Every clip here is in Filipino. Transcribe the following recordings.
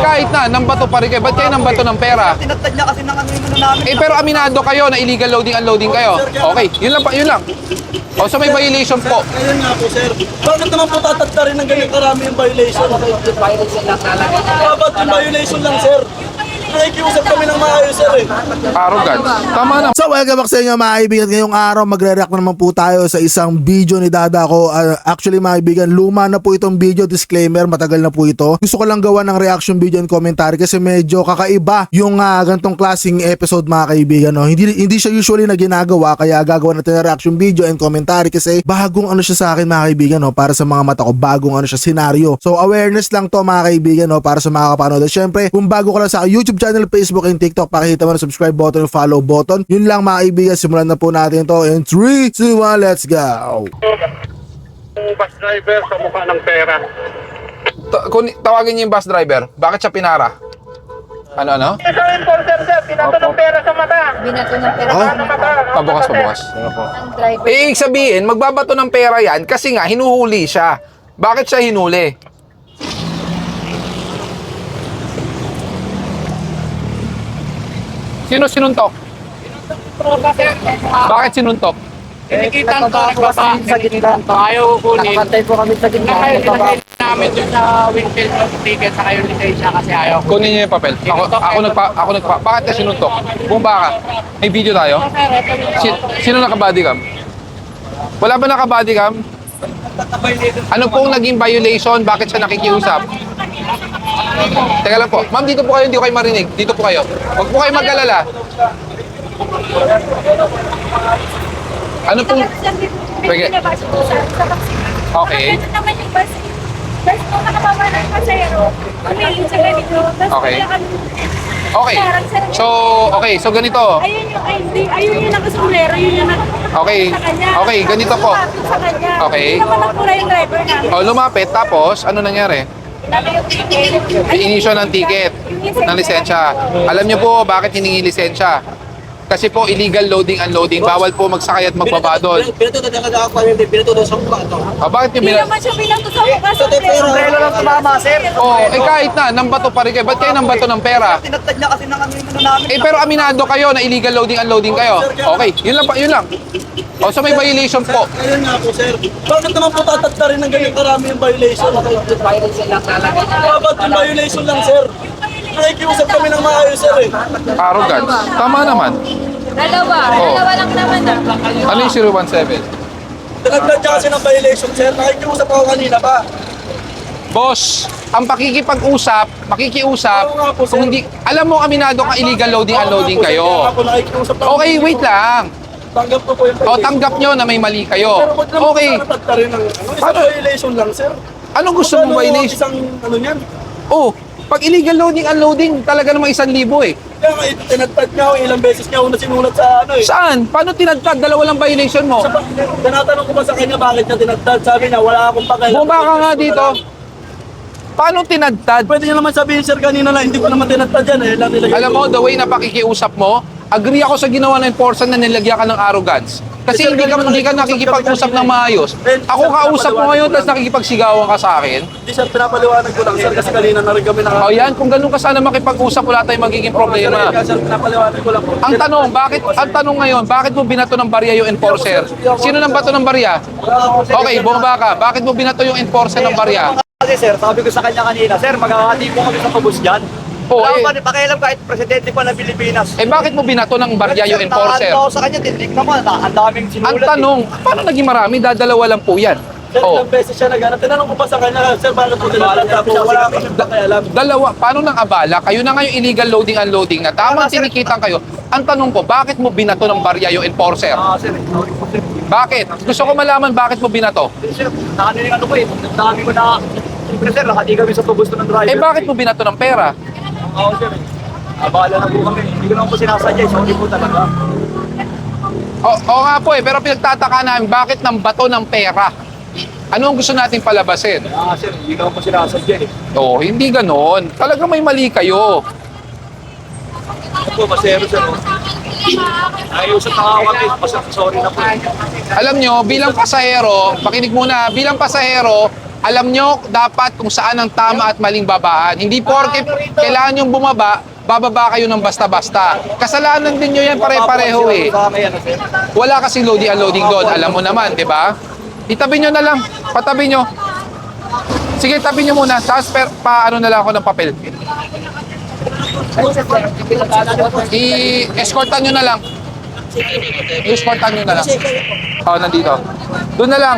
kahit na, nang bato pa rin kayo. Ba't kayo nang bato ng pera? Tinatad niya kasi ng ano yung namin. Pero aminado kayo na illegal loading, unloading kayo. Okay, yun lang pa, yun lang. O, so may violation po. Ayun nga po, sir. Bakit naman po tatad rin ng ganyan karami yung violation? Dapat yung violation lang, sir. Nakikiusap kami ng maayos, sir, eh. Arrogance. Tama na. So welcome back sa inyo mga kaibigan. Ngayong araw magre-react na naman po tayo sa isang video ni Dada ko. Actually mga kaibigan, luma na po itong video. Disclaimer, matagal na po ito. Gusto ko lang gawa ng reaction video and commentary kasi medyo kakaiba yung ganitong klaseng episode mga kaibigan. No? Hindi siya usually na ginagawa, kaya gagawa natin ng reaction video and commentary kasi bagong ano siya sa akin mga kaibigan. No? Para sa mga mata ko, bagong ano siya, senaryo. So awareness lang to mga kaibigan, no? Para sa mga kapanood. Siyempre, kung bago ka lang sa YouTube channel, Facebook and TikTok, pakita mo na subscribe button and follow button. Yun lang mga kaibigan, simulan na po natin to in 3, 2, 1, let's go! Bus driver sa mukha ng pera. Tawagin niyo yung bus driver. Bakit siya pinara? Ano? Isa enforcer, sir. Pinato ng pera sa mata. Binato ng pera Oh? sa mata. Pabukas. Ang driver. Ibig sabihin, magbabato ng pera yan kasi nga hinuhuli siya. Bakit siya hinuli? Sino sinuntok? Bakit sinuntok? Nakikita ko nagbaba sa gitna. Ayaw kunin. Nakapantay po kami sa gitna. Nakikita namin doon sa windshield ng ticket sa kayo lisensya kasi ayaw. Kunin niyo yung papel. Ako nagpa. Bakit ka sinuntok? Bumaba ka. May video tayo? Sino naka-body cam? Wala ba naka-body cam? Ano pong naging violation? Bakit siya nakikiusap? Teka lang po. Ma'am, dito po kayo. Hindi ko kayo marinig. Dito po kayo. Huwag po kayo mag-alala. Ano pong... Sige. Okay. naman yung bus. Bus mo nakababa ng pasayero. Umilin sa ganito. Okay. Okay. So ganito. Ayun yung ID. Ayun yung nakasumero. Yun yung Okay. sa kanya. Okay, ganito po. Lumapit sa kanya. Okay. Hindi naman nagpula yung driver namin. O, lumapit. Tapos, ano nangyari? Sabi yung ticket. Inisyo ng ticket, ng lisensya. Alam niyo po bakit hiningi lisensya? Kasi po illegal loading, unloading. Bawal po magsakay at magbaba doon. Pinatuto na kada ako yun, pinatuto sa mukha ito. Bakit Hindi niyo naman siya binato sa mukha. Sombrero lang tumama, sir. kahit na, nang bato pa rin kayo. Ba't kayo nang bato ng pera? Tinatad niya kasi ng ano yung namin. Pero aminado kayo na illegal loading, unloading kayo. Okay, yun lang. O, so may violation po. Ayun nga po, sir. Bakit naman po tatad rin ng ganyan karami yung violation? Dapat yung violation lang, sir. Nakikiusap kami ng maayos, sir, eh. Arrogance. Tama naman. Dalawa lang naman na. Ano yung 017? Tinagdad niya kasi ng violation, sir. Nakikiusap ako kanina pa. Boss, ang makikiusap, kung hindi, alam mo aminado ka illegal loading, unloading kayo. Okay, wait lang. Tanggap ko po yung O, tanggap nyo na may mali kayo. Pero ba't naman Okay. tatad ka rin ng isang violation lang, sir? Anong gusto mong violation? Isang ano niyan? Oh, pag illegal loading, unloading, talaga namang 1,000 eh. Kaya nga, tinatad niya ako, ilang beses niya ako sinulat sa ano eh. Saan? Paano tinagtag? Dalawa lang violation mo. Tinatanong ko ba sa kanya bakit niya tinatad? Sabi niya, wala akong pakialam. Bumaba ka nga dito. Paano tinagtad? Pwede niya naman sabihin, sir, kanina lang, hindi ko naman tinatad yan eh. Alam mo, the way na pakikiusap mo, agree ako sa ginawa ng enforcer na nilagyan ka ng arrogance. Kasi hindi ka nakikipag-usap ng maayos. Ako kausap mo ngayon, tapos nakikipagsigawan ka sa akin. Hindi, sir, pinapaliwanag ko lang, sir, kasi kanina na rin kami O yan, kung ganun ka sana makipag-usap, wala tayong magiging problema. Sir, pinapaliwanag ko lang po. Ang tanong ngayon, bakit mo binato ng barya yung enforcer? Sino nang bato ng barya? Okay, bumaba ka. Bakit mo binato yung enforcer ng barya? Kasi sir, sabi ko sa kanya kanina, sir, maghahati po kami sa pabus dyan. Oh, Wala eh. ko pakialam kahit presidente pa ng Pilipinas. Bakit mo binato ng barya yung enforcer? Ako sa kanya, tindig naman, ang daming sinulat. Ang tanong, paano naging marami? Dadalawa lang po yan. Sir, ilang beses siya naghanap. Tinanong ko pa sa kanya, sir, bakit po tinatad? Sabi niya, wala akong pakialam. Dalawa, paano nang abala? Kayo na ngayon illegal loading, unloading na. Tamang tinikitan kayo. Ang tanong ko, bakit mo binato ng barya yung enforcer? Sir, sorry po sir. Bakit? Gusto ko malaman bakit mo binato. Sir, ano yung ano ko eh, ang dami ko na, siyempre sir, nakati kami sa pabus ng driver. Bakit mo binato ng pera? Oo sir, abala na po kami. Hindi ko naman po sinasadya, sorry po talaga. Oo nga po pero pinagtataka namin, bakit ng bato ng pera? Ano ang gusto nating palabasin? Sir, hindi ko naman po sinasadya eh. Hindi ganon. Talagang may mali kayo. Ako po, masero sir. Ayusap na nga kami, sorry na po. Alam nyo, bilang pasahero, makinig muna, bilang pasahero, Alam nyo dapat kung saan ang tama at maling babaan. Hindi porke kailangan nyong bumaba, bababa kayo ng basta-basta. Kasalanan din nyo yan pare-pareho eh. Wala kasing loading unloading doon. Alam mo naman, di ba? Itabi nyo na lang. Patabi nyo. Sige, tabi nyo muna. Tapos paano na lang ako ng papel. I-escortan nyo na lang. I-escortan nyo na lang. Nandito. Doon na lang.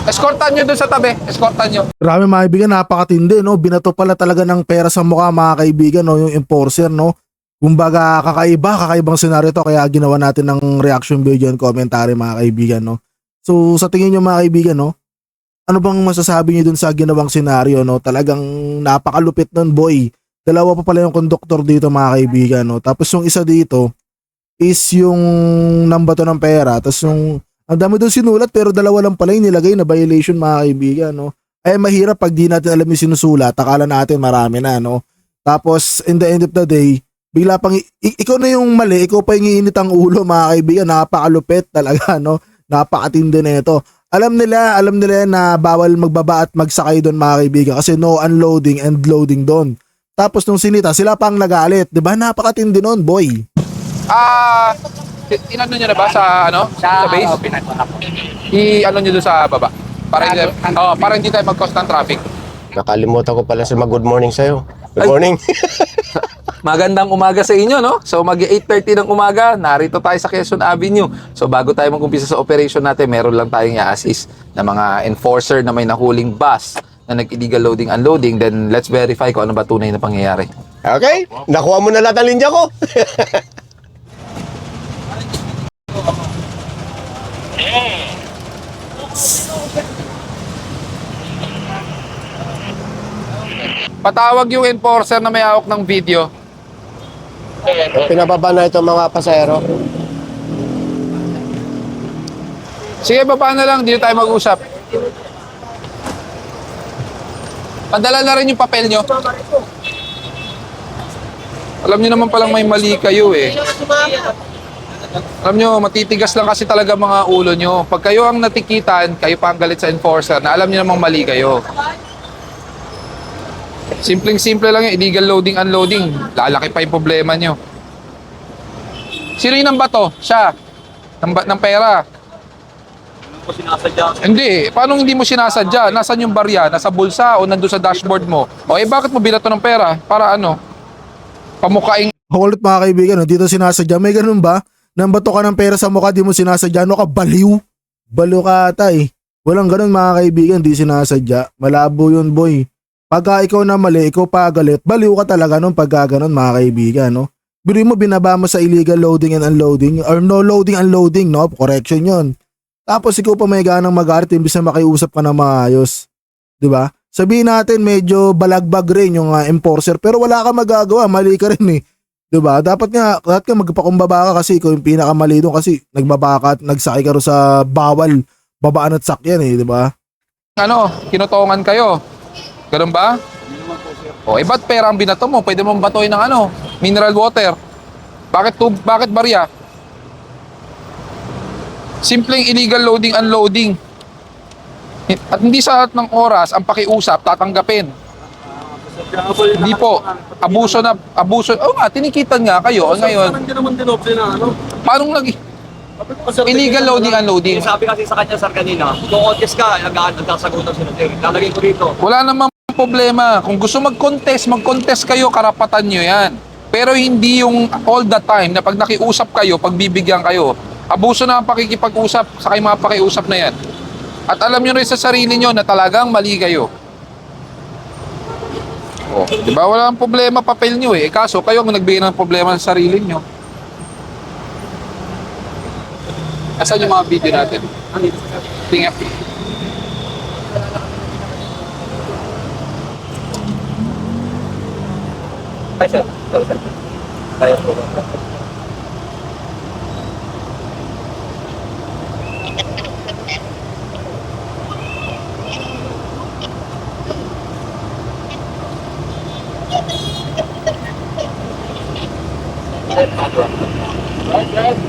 Escortan nyo doon sa tabi. Escortan nyo. Grabe mga kaibigan, napakatindi, no? Binato pala talaga ng pera sa mukha mga kaibigan, no? Yung enforcer, no? Kumbaga kakaibang senaryo to, kaya ginawa natin ng reaction video and commentary mga kaibigan, no? So sa tingin nyo mga kaibigan, no? Ano bang masasabi nyo dun sa ginawang senaryo, no? Talagang napakalupit nun, boy. Dalawa pa pala yung conductor dito mga kaibigan, no? Tapos yung isa dito is yung nambato ng pera, tapos yung ang dami doon sinulat pero dalawa lang pala yung nilagay na violation mga kaibigan, no? Ay mahirap pag di natin alam yung sinusulat, akala natin marami na, no? Tapos in the end of the day, bigla pang ikaw na yung mali, ikaw pa yung iinit ang ulo mga kaibigan, napakalupit talaga, no? Napakatindi na ito. Alam nila na bawal magbaba at magsakay doon mga kaibigan kasi no unloading and loading doon. Tapos nung sinita, sila pang nagalit, 'di ba? Napakatindi noon, boy. Inano nyo na ba sa sa base? I-ano nyo doon sa baba. Para hindi tayo mag-cause ng traffic. Nakalimutan ko pala mag-good morning sa'yo. Good morning. Magandang umaga sa inyo, no? So mag-8:30 ng umaga, narito tayo sa Quezon Avenue. So bago tayo mag-umpisa sa operation natin, meron lang tayong i-assist na mga enforcer na may nahuling bus na nag-illegal loading unloading. Then let's verify kung ano ba tunay na pangyayari. Okay, nakuha mo na lahat ng linya ko. Patawag yung enforcer na may hawak ng video. Pinababa na ito mga pasahero. Sige, baba na lang, dito tayo mag-usap. Padala na rin yung papel nyo. Alam nyo naman palang may mali kayo eh. Alam nyo, matitigas lang kasi talaga mga ulo nyo. Pag kayo ang natikitan, kayo pa ang galit sa enforcer na alam nyo namang mali kayo. Simpleng-simple lang yung illegal loading, unloading. Lalaki pa yung problema nyo. Sino yung bato? Siya. Ng pera. Hindi ko sinasadya. Hindi. Paano hindi mo sinasadya? Nasaan yung barya? Nasa bulsa o nandun sa dashboard mo? O bakit mo binato ng pera? Para pamukaing. Kulit mga kaibigan, no? Dito sinasadya. May ganun ba? Nambato ka ng pera sa mukha, di mo sinasadya. Ano ka? Baliw? Baliw ka ata eh. Walang ganun mga kaibigan, di sinasadya. Malabo yun, boy. Pagka ikaw na mali, ikaw pa galit, baliw ka talaga nung pagka ganun mga kaibigan, no? Biro mo, binaba mo sa illegal loading and unloading or no loading unloading, no? Correction yon. Tapos ikaw pa may ganang magalit imbis na makiusap ka na maayos. Diba? Sabihin natin medyo balagbag rin yung enforcer pero wala ka magagawa, mali ka rin eh. Diba? Dapat ka magpakumbaba ka kasi ikaw yung pinakamali doon kasi nagbaba ka at nagsakay ka rin sa bawal babaan at sakyan eh, diba? Kinutongan kayo. Ganun ba? O, ba't pera ang binato mo? Pwede mong batoy ng mineral water. Bakit barya? Simpleng illegal loading, unloading. At hindi sa lahat ng oras ang pakiusap tatanggapin. Hindi po. Abuso. Oo nga, tinikitan nga kayo. Ngayon, Hindi naman dinobse na paano illegal loading, unloading? Sabi kasi sa kanya, sir, kanina, kung contest ka, nagsasagutan sila, sir. Lalagay ko rito. Wala namang problema. Kung gusto mag-contest kayo, karapatan nyo yan. Pero hindi yung all the time na pag nakiusap kayo, pagbibigyan kayo. Abuso na ang pakikipag-usap sa kayo mga pakiusap na yan. At alam nyo rin sa sarili nyo na talagang mali kayo. O, di ba? Wala ang problema papel nyo eh. Kaso kayo ang nagbigay ng problema sa sarili nyo. Asan yung mga video natin? Tingnan. Ay, sir. Kaya po.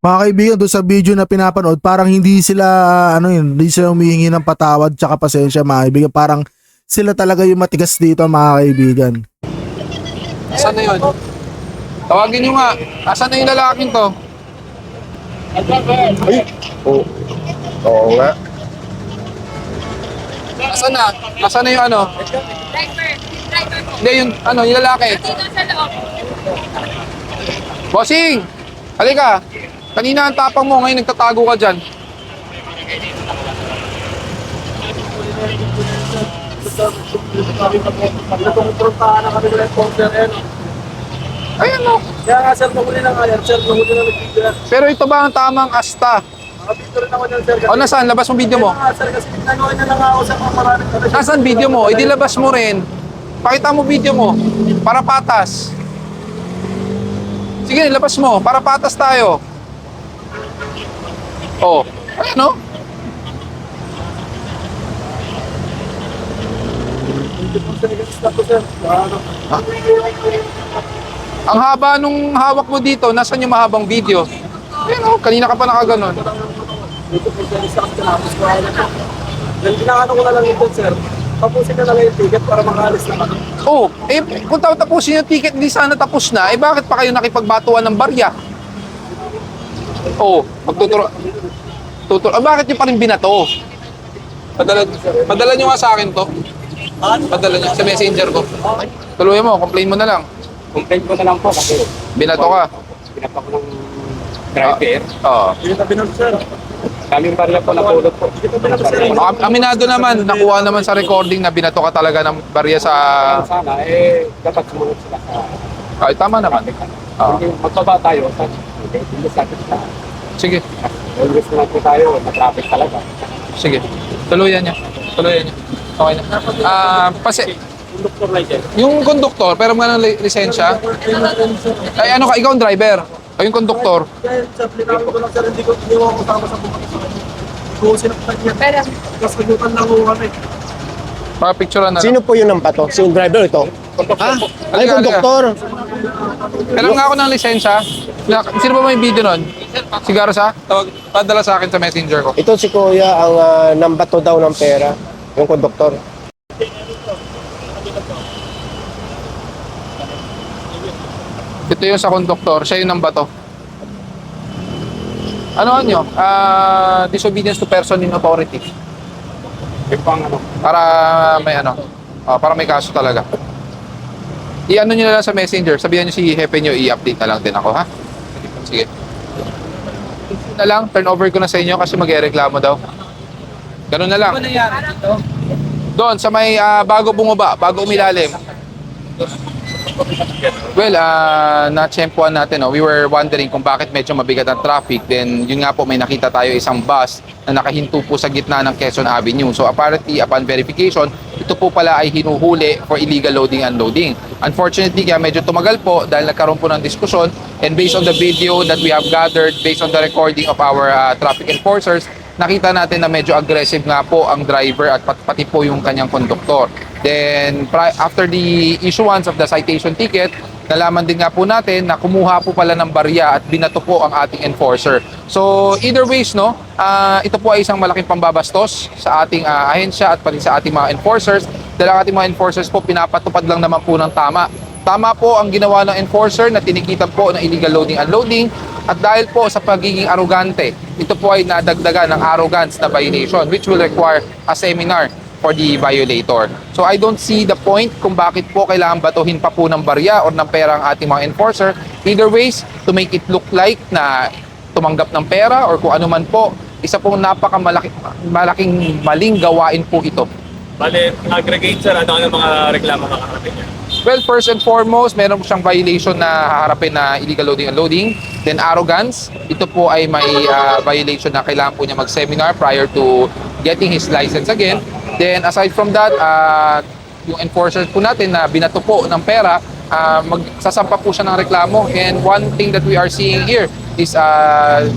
Mga kaibigan, doon sa video na pinapanood, parang hindi sila hindi sila humihingi ng patawad tsaka pasensya, mga kaibigan. Parang sila talaga yung matigas dito, mga kaibigan. Asan na yun? Tawagin nyo nga. Asan na yung lalaking to? Oo nga. Asan na? Asan na yung ano? Driver. Driver po. Hindi, yung lalaki. Dito sa loob. Bossing! Halika! Kanina ang tapang mo, ngayon nagtatago ka dyan. Nagkumprontahan na kami ng enforcer, Ayan o. Kaya nga sir, nahuli na nga yan, sir, nahuli na nag-video yan. Pero ito ba ang tamang asta? Nakabito rin ako yan, sir. O nasaan? Labas mo video mo. Kaya nga sir, kasi pinanood na lang ako sa mga maraming talaga. Nasaan video mo? E di labas mo rin. Pakita mo video mo. Para patas. Sige, labas mo. Para patas tayo. Oh. Ayan o. Ang haba nung hawak mo dito, nasaan yung mahabang video? Ayan o, kanina ka pa nakaganon. Dito po sir, isa kasi tinapos ko ako na po. Then pinakano ko na lang ito, sir. Tapusin na lang yung ticket para makaalis na kami. Oh, eh kung tapusin yung ticket, di sana tapos na. Eh bakit pa kayo nakipagbatuan ng barya? Oh, bakit nyo pa rin binato? Padala nyo nga sa akin to. Padala nyo sa messenger ko. Tuloy mo, complain mo na lang. Complaint ko na lang po kasi Binato ka. pinapa ko ng driver. Oo. Dito tabi ng sir. Kaming barya po napulot po. Dito tabi ng sir. Aminado naman, nakuha naman sa recording na binato ka talaga ng barya sa... Sana, dapat sumunod sila sa... Ay, tama naman. Oo. Hindi, magbaba tayo. Hindi sa akin na. Sige, Always na lang po tayo. Na-traffic talaga. sige. Tuluyan niya. Tuluyan niya. Okay na. Conductor license. Yung konduktor, pero mga lisensya. Ay, ano ka, ikaw ang driver. O yung konduktor. Kaya sir, linawin ko lang sir, hindi ko iniwan ko sama sa bukas. Kung sinaktan niya. Pero, Tapos nagutan lang ko kami. Pakapicturean na. Sino po yung nampato? Sino driver ito? Ah, ay, Halika, konduktor. Kailangan nga ako ng lisensya. Sino ba may video nun? Si Garza? Padala sa akin sa messenger ko. Ito si Kuya ang nambato daw ng pera. Yung konduktor. Ito yung sa konduktor, siya yung nambato. Ano nyo? Disobedience to person in authority. Para may para may kaso talaga. I-ano nyo na lang sa messenger, sabihan nyo si Hepe nyo, i-update na lang din ako, ha? Sige. Na lang, turn over ko na sa inyo kasi mag-reklamo daw. Ganun na lang. Doon, sa may bago bumaba, bago umilalim. Well, na-tsempuan natin. We were wondering kung bakit medyo mabigat ang traffic. Then, yun nga po, may nakita tayo isang bus na nakahinto po sa gitna ng Quezon Avenue. So, apparently, upon verification, ito po pala ay hinuhuli for illegal loading and unloading. Unfortunately, kaya medyo tumagal po dahil nagkaroon po ng diskusyon. And based on the video that we have gathered, based on the recording of our traffic enforcers, nakita natin na medyo aggressive nga po ang driver at pati po yung kanyang konduktor. Then, after the issuance of the citation ticket, nalaman din nga po natin na kumuha po pala ng barya at binato po ang ating enforcer. So, either ways, ito po ay isang malaking pambabastos sa ating ahensya at pati sa ating mga enforcers. Dahil ang ating mga enforcers po, pinapatupad lang naman po ng tama. Tama po ang ginawa ng enforcer na tinikitan po ng illegal loading and unloading. At dahil po sa pagiging arrogante, ito po ay nadagdagan ng arrogance na violation which will require a seminar for the violator. So I don't see the point kung bakit po kailangan batuhin pa po ng barya or ng pera ang ating mga enforcer. Either ways, to make it look like na tumanggap ng pera or kung ano man po, isa pong malaking maling gawain po ito. Bale, aggregate sir, ano ang mga reklamo makakarapin niya? Well, first and foremost, meron po siyang violation na haharapin na illegal loading and unloading. Then arrogance, ito po ay may violation na kailangan po niya mag-seminar prior to getting his license again. Then aside from that, yung enforcer po natin na binato po ng pera, magsasampa po siya ng reklamo. And one thing that we are seeing here is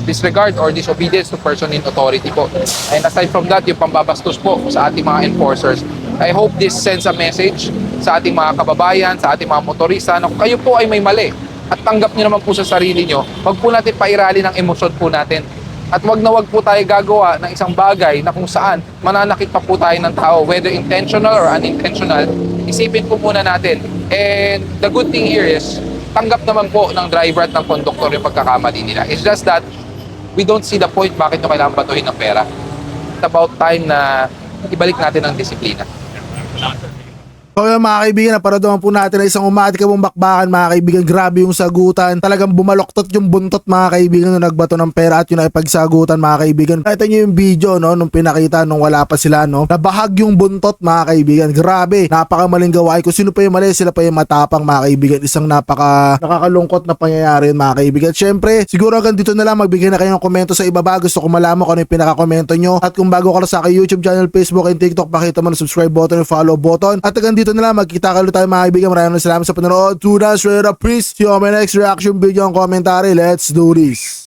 disregard or disobedience to person in authority po. And aside from that, yung pambabastos po sa ating mga enforcers. I hope this sends a message sa ating mga kababayan, sa ating mga motorista na kung kayo po ay may mali at tanggap nyo naman po sa sarili nyo, wag po natin pairali ng emosyon po natin. At wag na wag po tayo gagawa ng isang bagay na kung saan mananakit pa po tayo ng tao, whether intentional or unintentional. Isipin po muna natin. And the good thing here is, tanggap naman po ng driver at ng conductor yung pagkakamali nila. It's just that we don't see the point bakit nyo kailangan batuhin ng pera. It's about time na ibalik natin ang disiplina. So yun mga kaibigan, naparaduhan po natin na isang umatikabong bakbakan mga kaibigan. Grabe yung sagutan. Talagang bumaloktot yung buntot mga kaibigan nung nagbato ng pera at yun ay pagsagutan mga kaibigan. Nakita nyo yung video no, nung pinakita nung wala pa sila no. Nabahag yung buntot mga kaibigan. Grabe, napakamaling gawain. Kung sino pa yung mali, sila pa yung matapang mga kaibigan. Isang nakakalungkot na pangyayari yun mga kaibigan. Syempre, siguro hanggang dito na lang. Magbigay na kayo ng komento sa ibaba. Gusto ko malaman kung ano yung pinakakomento nyo. At kung bago ka na sa aking YouTube channel, Facebook and TikTok, pakita mo ng subscribe button and follow button. At hanggang dito na lang, magkita ka ulit tayo mga kaibigan. Maraming salamat sa panonood. Tuna, straight up, please. See you on my next reaction video and commentary. Let's do this.